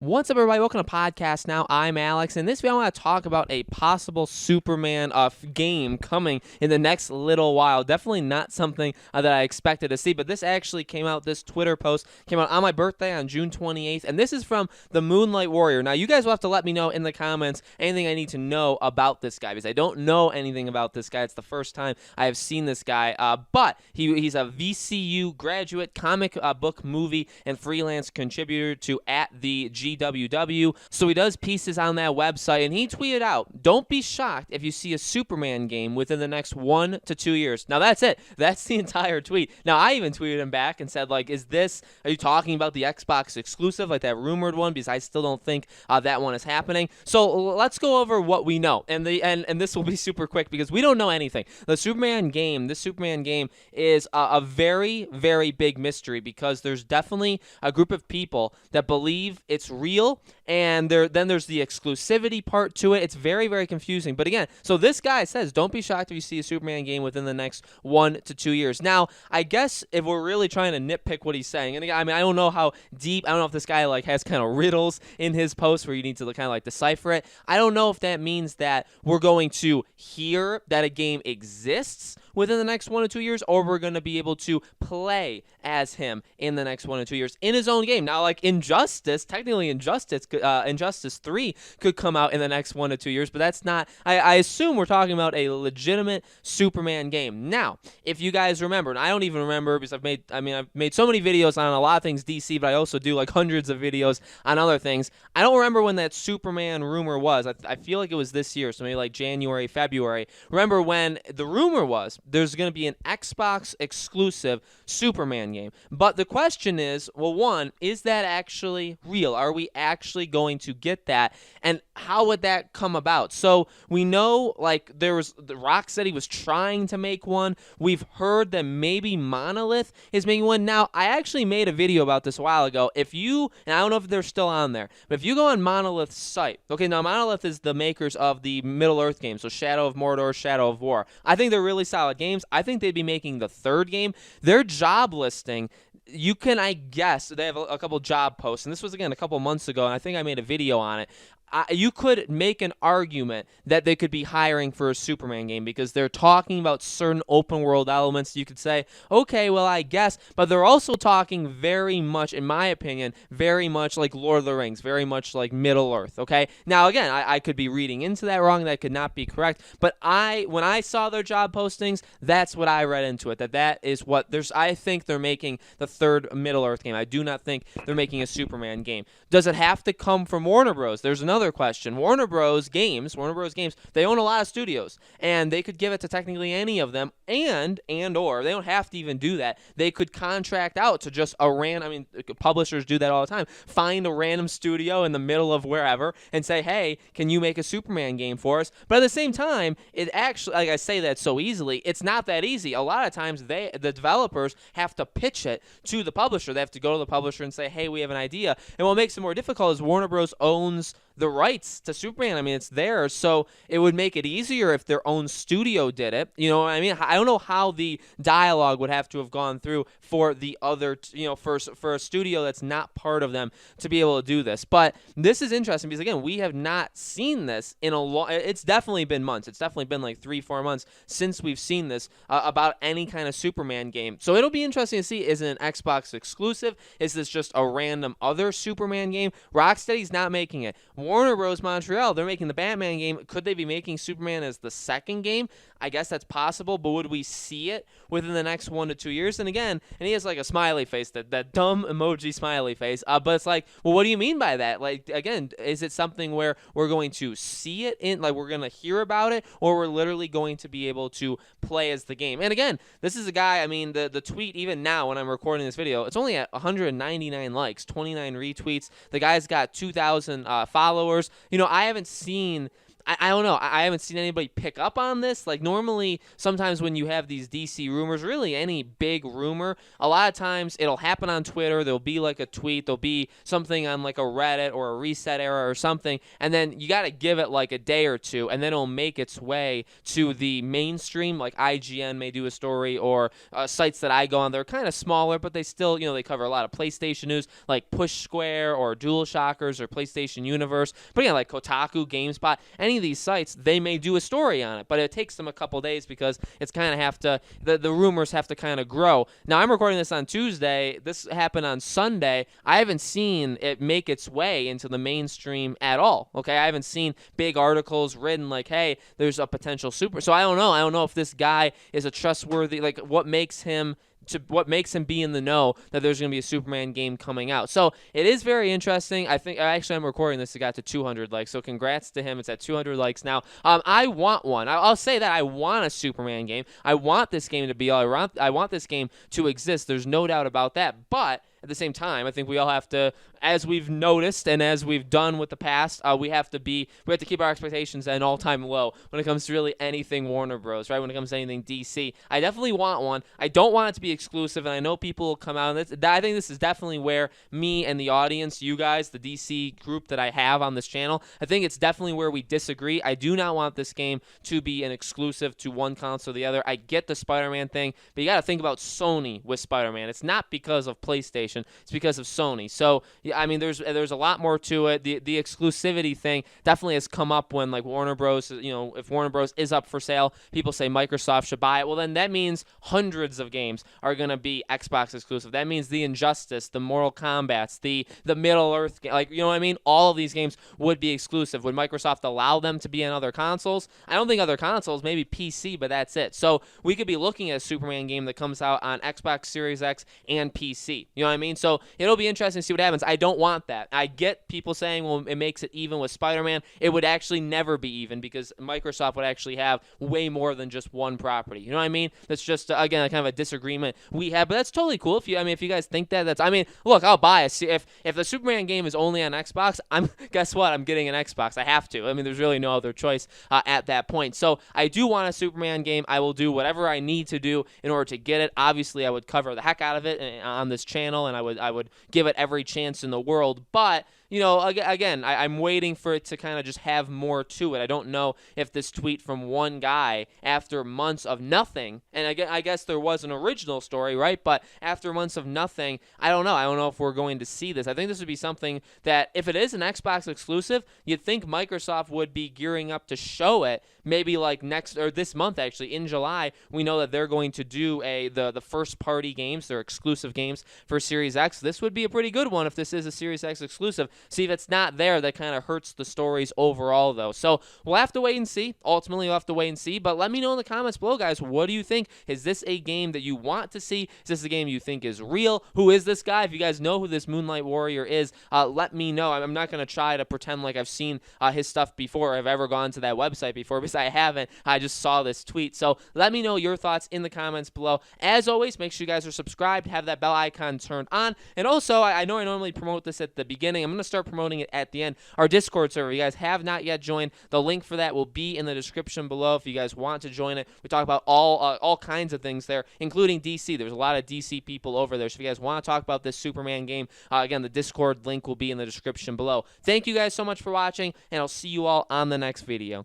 What's up, everybody? Welcome to Podcast Now. I'm Alex, and this video I want to talk about a possible Superman game coming in the next little while. Definitely not something that I expected to see, but this actually came out, this Twitter post came out on my birthday on June 28th, and this is from the Moonlight Warrior. Now, you guys will have to let me know in the comments anything I need to know about this guy, because I don't know anything about this guy. It's the first time I have seen this guy, but he's a VCU graduate, comic book, movie, and freelance contributor to the GWW. So he does pieces on that website, and he tweeted out, "Don't be shocked if you see a Superman game within the next 1 to 2 years." Now that's it. That's the entire tweet. Now I even tweeted him back and said, like, are you talking about the Xbox exclusive, like that rumored one? Because I still don't think that one is happening. So let's go over what we know, and this will be super quick because we don't know anything. This Superman game is a very, very big mystery because there's definitely a group of people that believe it's real, and then there's the exclusivity part to it. It's very, very confusing. But again, so this guy says, don't be shocked if you see a Superman game within the next 1 to 2 years. Now, I guess if we're really trying to nitpick what he's saying, and again, I mean, I don't know how deep, I don't know if this guy like has kind of riddles in his post where you need to kind of like decipher it. I don't know if that means that we're going to hear that a game exists within the next 1 to 2 years, or we're going to be able to play as him in the next 1 to 2 years in his own game. Now, like technically Injustice 3 could come out in the next 1 to 2 years, but that's not, I assume we're talking about a legitimate Superman game. Now, if you guys remember, and I don't even remember because I've made so many videos on a lot of things DC, but I also do like hundreds of videos on other things. I don't remember when that Superman rumor was. I feel like it was this year, so maybe like January, February. Remember when the rumor was there's going to be an Xbox exclusive Superman game. But the question is, well, one, is that actually real? Are we actually going to get that? And how would that come about? So we know, like, the Rocksteady was trying to make one. We've heard that maybe Monolith is making one. Now, I actually made a video about this a while ago. And I don't know if they're still on there, but if you go on Monolith's site, okay, now Monolith is the makers of the Middle-earth games, so Shadow of Mordor, Shadow of War. I think they're really solid games. I think they'd be making the third game. Their job listing, you can, I guess, they have a couple job posts, and this was, again, a couple months ago, and I think I made a video on it. You could make an argument that they could be hiring for a Superman game because they're talking about certain open world elements. You could say, okay, well, I guess, but they're also talking very much, in my opinion, very much like Lord of the Rings, very much like Middle Earth, okay? Now, again, I could be reading into that wrong. That could not be correct, but when I saw their job postings, that's what I read into it, that is what I think they're making the third Middle Earth game. I do not think they're making a Superman game. Does it have to come from Warner Bros? There's another question. Warner Bros. Games, they own a lot of studios, and they could give it to technically any of them, or they don't have to even do that. They could contract out to just publishers do that all the time. Find a random studio in the middle of wherever and say, hey, can you make a Superman game for us? But at the same time, it actually, like I say that so easily, it's not that easy. A lot of times, the developers have to pitch it to the publisher. They have to go to the publisher and say, hey, we have an idea. And what makes it more difficult is Warner Bros. Owns the rights to Superman. I mean, it's theirs, so it would make it easier if their own studio did it. You know what I mean? I don't know how the dialogue would have to have gone through for the other, for a studio that's not part of them to be able to do this. But this is interesting because, again, we have not seen this in a long. It's definitely been months. It's definitely been like 3-4 months since we've seen this about any kind of Superman game. So it'll be interesting to see. Is it an Xbox exclusive? Is this just a random other Superman game? Rocksteady's not making it. Warner Bros. Montreal, they're making the Batman game. Could they be making Superman as the second game? I guess that's possible, but would we see it within the next 1 to 2 years? And again, he has like a smiley face, that dumb emoji smiley face. But it's like, well, what do you mean by that? Like, again, is it something where we're going to see it like we're going to hear about it, or we're literally going to be able to play as the game? And again, this is a guy, I mean, the tweet, even now when I'm recording this video, it's only at 199 likes, 29 retweets. The guy's got 2,000 followers. I haven't seen I don't know. I haven't seen anybody pick up on this. Like, normally, sometimes when you have these DC rumors, really any big rumor, a lot of times it'll happen on Twitter. There'll be like a tweet. There'll be something on like a Reddit or a Reset Era or something. And then you got to give it like a day or two, and then it'll make its way to the mainstream. Like IGN may do a story, or sites that I go on. They're kind of smaller, but they still, they cover a lot of PlayStation news, like Push Square or DualShockers or PlayStation Universe. But again, like Kotaku, GameSpot, any of these sites, they may do a story on it, but it takes them a couple days because it's kind of have to, the rumors have to kind of grow. Now, I'm recording this on Tuesday. This happened on Sunday. I haven't seen it make its way into the mainstream at all, okay? I haven't seen big articles written like, hey, there's a potential super. So I don't know. I don't know if this guy is a trustworthy, like what makes him be in the know that there's going to be a Superman game coming out. So it is very interesting. I think, actually, I'm recording this. It got to 200 likes, so congrats to him. It's at 200 likes now. I want one. I'll say that I want a Superman game. I want this game to be all around. I want this game to exist. There's no doubt about that. But at the same time, I think we all have to, as we've noticed and as we've done with the past, we have to keep our expectations at an all-time low when it comes to really anything Warner Bros., right? When it comes to anything DC. I definitely want one. I don't want it to be exclusive, and I know people will come out, and I think this is definitely where me and the audience, you guys, the DC group that I have on this channel, I think it's definitely where we disagree. I do not want this game to be an exclusive to one console or the other. I get the Spider-Man thing, but you got to think about Sony with Spider-Man. It's not because of PlayStation. It's because of Sony. So, yeah, I mean, there's a lot more to it. The exclusivity thing definitely has come up when, like, Warner Bros., if Warner Bros. Is up for sale, people say Microsoft should buy it. Well, then that means hundreds of games are going to be Xbox exclusive. That means the Injustice, the Mortal Kombats, the Middle-earth, like, you know what I mean? All of these games would be exclusive. Would Microsoft allow them to be on other consoles? I don't think other consoles, maybe PC, but that's it. So we could be looking at a Superman game that comes out on Xbox Series X and PC. You know what I mean? So it'll be interesting to see what happens. I don't want that. I get people saying, well, it makes it even with Spider-Man. It would actually never be even because Microsoft would actually have way more than just one property. You know what I mean? That's just, again, kind of a disagreement we have, but that's totally cool. If you guys think that, look, I'll buy it. If the Superman game is only on Xbox, guess what? I'm getting an Xbox. I have to. I mean, there's really no other choice at that point. So I do want a Superman game. I will do whatever I need to do in order to get it. Obviously, I would cover the heck out of it on this channel, and I would give it every chance in the world. But again, I'm waiting for it to kind of just have more to it. I don't know if this tweet from one guy after months of nothing, and again, I guess there was an original story, right? But after months of nothing, I don't know. I don't know if we're going to see this. I think this would be something that, if it is an Xbox exclusive, you'd think Microsoft would be gearing up to show it. Maybe like this month, actually, in July, we know that they're going to do the first party games, their exclusive games for Series X. This would be a pretty good one if this is a Series X exclusive. See, if it's not there, that kind of hurts the stories overall, though. So we'll have to wait and see. Ultimately, we'll have to wait and see. But let me know in the comments below, guys. What do you think? Is this a game that you want to see? Is this a game you think is real? Who is this guy? If you guys know who this Moonlight Warrior is, let me know. I'm not going to try to pretend like I've seen his stuff before, or I've ever gone to that website before, because I haven't. I just saw this tweet. So let me know your thoughts in the comments below. As always, make sure you guys are subscribed, have that bell icon turned on. And also, I know I normally promote this at the beginning. I'm going to start promoting it at the end. Our Discord server, you guys have not yet joined. The link for that will be in the description below if you guys want to join it. We talk about all kinds of things there, including DC. There's a lot of DC people over there. So if you guys want to talk about this Superman game, again, the Discord link will be in the description below. Thank you guys so much for watching, and I'll see you all on the next video.